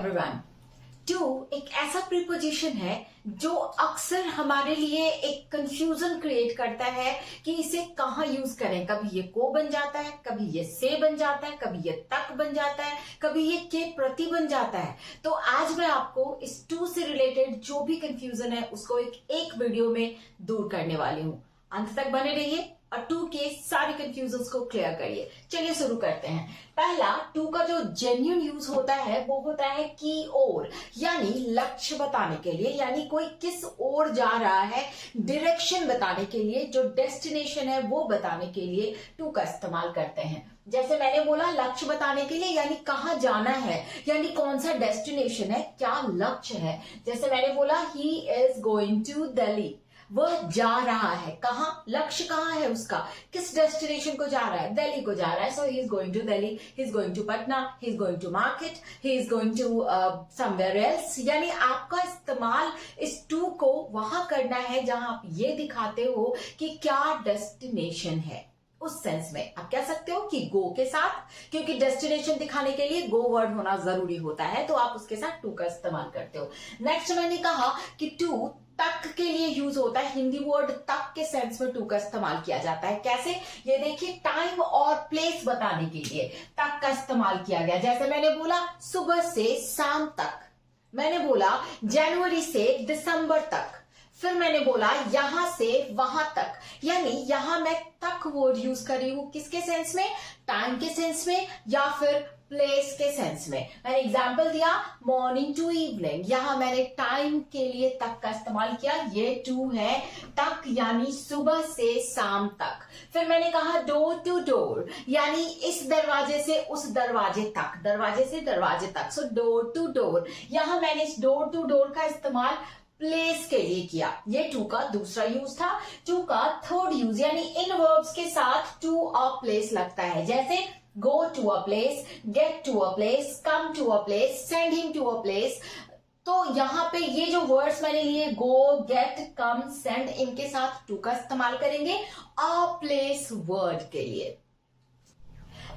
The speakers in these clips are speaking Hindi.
एवरीवन। टू एक ऐसा प्रीपोजिशन है जो अक्सर हमारे लिए एक कंफ्यूजन क्रिएट करता है कि इसे कहाँ यूज करें। कभी ये को बन जाता है, कभी ये से बन जाता है, कभी ये तक बन जाता है, कभी ये के प्रति बन जाता है। तो आज मैं आपको इस टू से रिलेटेड जो भी कंफ्यूजन है उसको एक वीडियो में दूर करने वाली हूँ। अंत तक बने रहिए और टू के सारे कंफ्यूजन्स को क्लियर करिए। चलिए शुरू करते हैं। पहला, टू का जो जेन्युइन यूज होता है वो होता है की ओर, यानी लक्ष्य बताने के लिए, यानी कोई किस ओर जा रहा है, डायरेक्शन बताने के लिए, जो डेस्टिनेशन है वो बताने के लिए टू का इस्तेमाल करते हैं। जैसे मैंने बोला लक्ष्य बताने के लिए, यानी कहाँ जाना है, यानी कौन सा डेस्टिनेशन है, क्या लक्ष्य है। जैसे मैंने बोला he is going to Delhi, वह जा रहा है। कहाँ, लक्ष्य कहाँ है उसका, किस डेस्टिनेशन को जा रहा है, दिल्ली को जा रहा है। So he is going to Delhi, he is going to Patna, he is going to market, he is going to somewhere else. यानी आपका इस्तेमाल इस टू को वहां करना है जहां आप ये दिखाते हो कि क्या डेस्टिनेशन है। उस सेंस में आप कह सकते हो कि गो के साथ, क्योंकि डेस्टिनेशन दिखाने के लिए गो वर्ड होना जरूरी होता है, तो आप उसके साथ टू का इस्तेमाल करते हो। नेक्स्ट मैंने कहा कि टू तक के लिए यूज होता है। हिंदी वर्ड तक के सेंस में टू का इस्तेमाल किया जाता है। कैसे, ये देखिए, टाइम और प्लेस बताने के लिए तक का इस्तेमाल किया गया। जैसे मैंने बोला सुबह से शाम तक, मैंने बोला जनवरी से दिसंबर तक, फिर मैंने बोला यहां से वहां तक, यानी यहां मैं तक वर्ड यूज कर रही हूं। किसके सेंस में, टाइम के सेंस में या फिर प्लेस के सेंस में। मैंने एग्जाम्पल दिया मॉर्निंग टू इवनिंग, यहां मैंने टाइम के लिए तक का इस्तेमाल किया। ये टू है तक, यानी सुबह से शाम तक। फिर मैंने कहा डोर टू डोर, यानी इस दरवाजे से उस दरवाजे तक, दरवाजे से दरवाजे तक। सो डोर टू डोर, यहां मैंने इस डोर टू डोर का इस्तेमाल प्लेस के लिए किया। ये टू का दूसरा यूज था। टू का थर्ड यूज, यानी इन वर्ब्स के साथ टू अ प्लेस लगता है। जैसे go to a place, get to a place, come to a place, send him to a place। तो यहां पे ये जो वर्ड्स मैंने लिए go, get, come, send, इनके साथ टू का इस्तेमाल करेंगे a place वर्ड के लिए।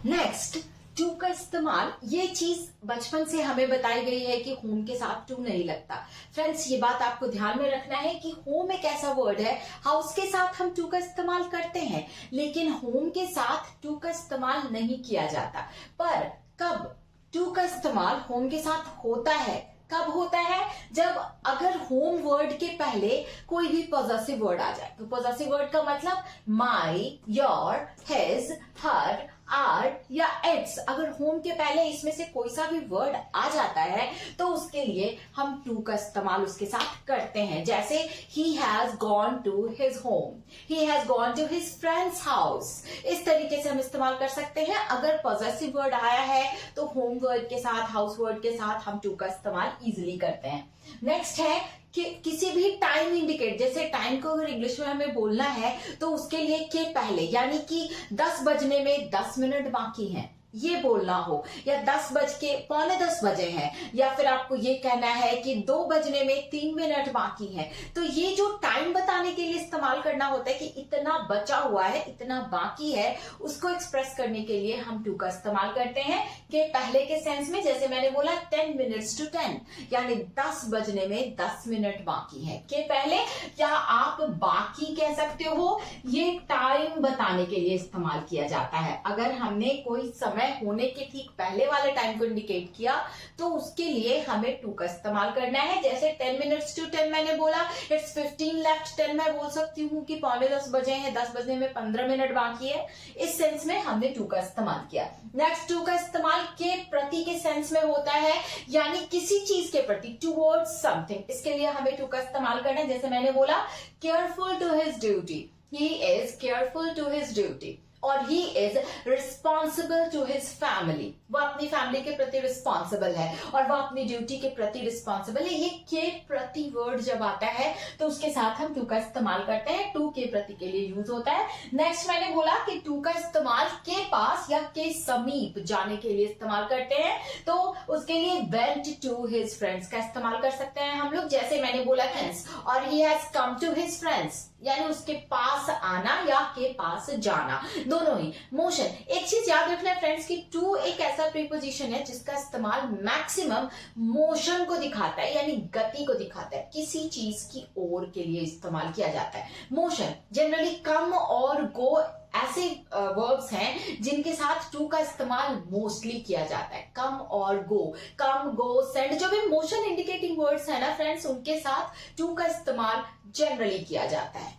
नेक्स्ट, टू का इस्तेमाल, ये चीज बचपन से हमें बताई गई है कि होम के साथ टू नहीं लगता। फ्रेंड्स, ये बात आपको ध्यान में रखना है कि होम एक ऐसा वर्ड है, हाउस के साथ हम टू का इस्तेमाल करते हैं, लेकिन होम के साथ टू का इस्तेमाल नहीं किया जाता। पर कब टू का इस्तेमाल होम के साथ होता है, कब होता है, जब अगर होम वर्ड के पहले कोई भी पॉजेसिव वर्ड आ जाए। तो पॉजेसिव वर्ड का मतलब माई, योर, हिज, हर, आर या इट्स। अगर होम के पहले इसमें से कोई सा भी वर्ड आ जाता है तो उसके लिए हम टू का इस्तेमाल उसके साथ करते हैं। जैसे he has gone to his home, he has gone to his friends house. इस तरीके से हम इस्तेमाल कर सकते हैं। अगर पॉजेसिव वर्ड आया है तो होम वर्ड के साथ, हाउस वर्ड के साथ हम टू का इस्तेमाल इजिली करते हैं। नेक्स्ट है कि किसी भी टाइम इंडिकेट, जैसे टाइम को अगर इंग्लिश में हमें बोलना है तो उसके लिए के पहले, यानी कि 10 बजने में 10 मिनट बाकी हैं, ये बोलना हो, या 10 बज के पौने 10 बजे हैं, या फिर आपको ये कहना है कि 2 बजने में 3 मिनट बाकी हैं। तो ये जो टाइम बताने के लिए इस्तेमाल करना होता है कि इतना बचा हुआ है, इतना बाकी है, उसको एक्सप्रेस करने के लिए हम टू का इस्तेमाल करते हैं कि पहले के सेंस में। जैसे मैंने बोला 10 मिनट्स टू 10, यानी 10 बजने में 10 मिनट बाकी है, के पहले, या आप बाकी कह सकते हो। ये टाइम बताने के लिए इस्तेमाल किया जाता है। अगर हमने कोई समय होने के ठीक पहले वाले टाइम को इंडिकेट किया तो उसके लिए हमें टू का इस्तेमाल करना है। जैसे 10 मिनट्स टू 10 मैंने बोला, इट्स 15 लेफ्ट 10 मैं बोल सकती हूँ कि पौने 10 बजे हैं, 10 बजने में 15 मिनट बाकी है। इस सेंस में हमने टू का इस्तेमाल किया। नेक्स्ट, टू का इस्तेमाल के प्रति के सेंस में होता है, यानी किसी चीज के प्रति, टुवर्ड्स समथिंग। इसके लिए हमें टू का इस्तेमाल करना है। जैसे मैंने बोला careful to his duty, he is careful to his duty, और he is responsible to his family, वो अपनी फैमिली के प्रति रिस्पॉन्सिबल है और वो अपनी ड्यूटी के प्रति रिस्पॉन्सिबल है। ये के प्रति वर्ड जब आता है तो उसके साथ हम टू का इस्तेमाल करते हैं। टू के प्रति के लिए यूज होता है। नेक्स्ट मैंने बोला कि टू का इस्तेमाल के पास या के समीप जाने के लिए इस्तेमाल करते हैं। तो उसके लिए went to his friends का इस्तेमाल कर सकते हैं हम लोग, जैसे मैंने बोला friends, और he has come to his friends, यानी उसके पास आना या के पास जाना, दोनों ही मोशन। एक चीज याद रखना है फ्रेंड्स कि टू एक ऐसा प्रीपोजिशन है जिसका इस्तेमाल मैक्सिमम मोशन को दिखाता है, यानी गति को दिखाता है, किसी चीज की ओर के लिए इस्तेमाल किया जाता है। मोशन जनरली कम और गो ऐसे वर्ब्स हैं जिनके साथ टू का इस्तेमाल मोस्टली किया जाता है। कम और गो, कम, गो, सेंड, जो भी मोशन इंडिकेटिंग वर्ड्स है ना फ्रेंड्स, उनके साथ टू का इस्तेमाल जनरली किया जाता है।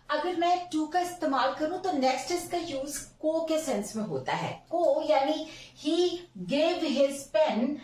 अगर मैं टू का इस्तेमाल करूं तो नेक्स्ट इसका यूज को के सेंस में होता है। को यानी he gave his pen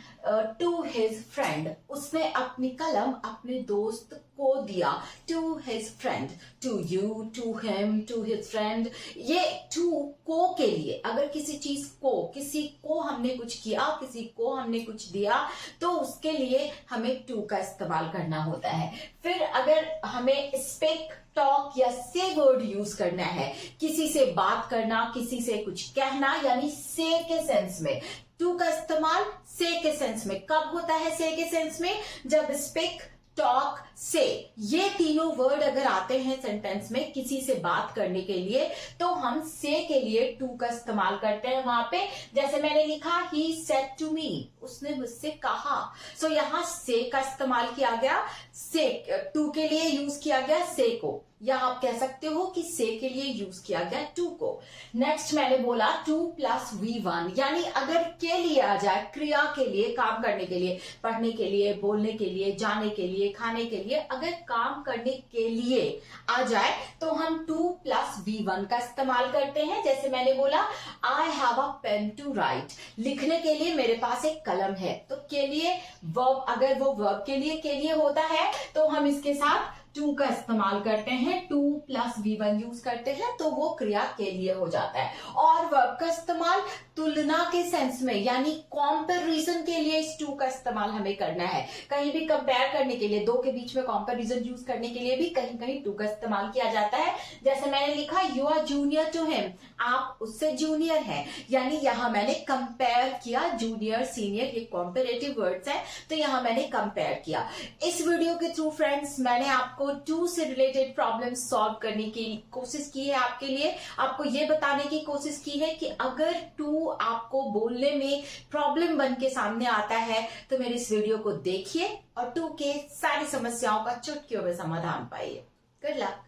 to his friend, उसने अपनी कलम अपने दोस्त को दिया। To his friend, to you, to him, to his friend, ये टू को के लिए। अगर किसी चीज को, किसी को हमने कुछ किया, किसी को हमने कुछ दिया, तो उसके लिए हमें टू का इस्तेमाल करना होता है। फिर अगर हमें स्पीक, टॉक या से वर्ड यूज करना है, किसी से बात करना, किसी से कुछ कहना, यानी से के सेंस में टू का इस्तेमाल से के सेंस में कब होता है? से के सेंस में जब स्पीक, टॉक, से, ये तीनों वर्ड अगर आते हैं सेंटेंस में किसी से बात करने के लिए, तो हम से के लिए टू का इस्तेमाल करते हैं वहां पे। जैसे मैंने लिखा ही सेड टू मी, उसने मुझसे कहा। सो यहां से का इस्तेमाल किया गया, से टू के लिए यूज किया गया से को, या आप कह सकते हो कि से के लिए यूज किया गया टू को। नेक्स्ट मैंने बोला टू प्लस V1, यानी अगर के लिए आ जाए, क्रिया के लिए, काम करने के लिए, पढ़ने के लिए, बोलने के लिए, जाने के लिए, खाने के लिए, अगर काम करने के लिए आ जाए तो हम टू प्लस V1 का इस्तेमाल करते हैं। जैसे मैंने बोला I have a pen to write, लिखने के लिए मेरे पास एक कलम है। तो के लिए वर्ब, अगर वो वर्ब के लिए होता है तो हम इसके साथ टू का इस्तेमाल करते हैं, टू प्लस V1 यूज करते हैं, तो वो क्रिया के लिए हो जाता है। और वर्ब का इस्तेमाल तुलना के सेंस में, यानी कंपैरिजन के लिए इस टू का इस्तेमाल हमें करना है। कहीं भी कंपेयर करने के लिए, दो के बीच में कंपैरिजन यूज करने के लिए भी कहीं कहीं टू का इस्तेमाल किया जाता है। जैसे मैंने लिखा you are junior to him, आप उससे जूनियर हैं, यानी यहां मैंने कंपेयर किया। जूनियर, सीनियर, ये कॉम्पेरेटिव वर्ड्स है, तो यहां मैंने कंपेयर किया। इस वीडियो के थ्रू फ्रेंड्स मैंने आपको टू से रिलेटेड प्रॉब्लम सॉल्व करने की कोशिश की है। आपके लिए आपको ये बताने की कोशिश की है कि अगर टू आपको बोलने में प्रॉब्लम बन के सामने आता है तो मेरे इस वीडियो को देखिए और टू के सारी समस्याओं का चुटकियों में समाधान पाइए। Good luck.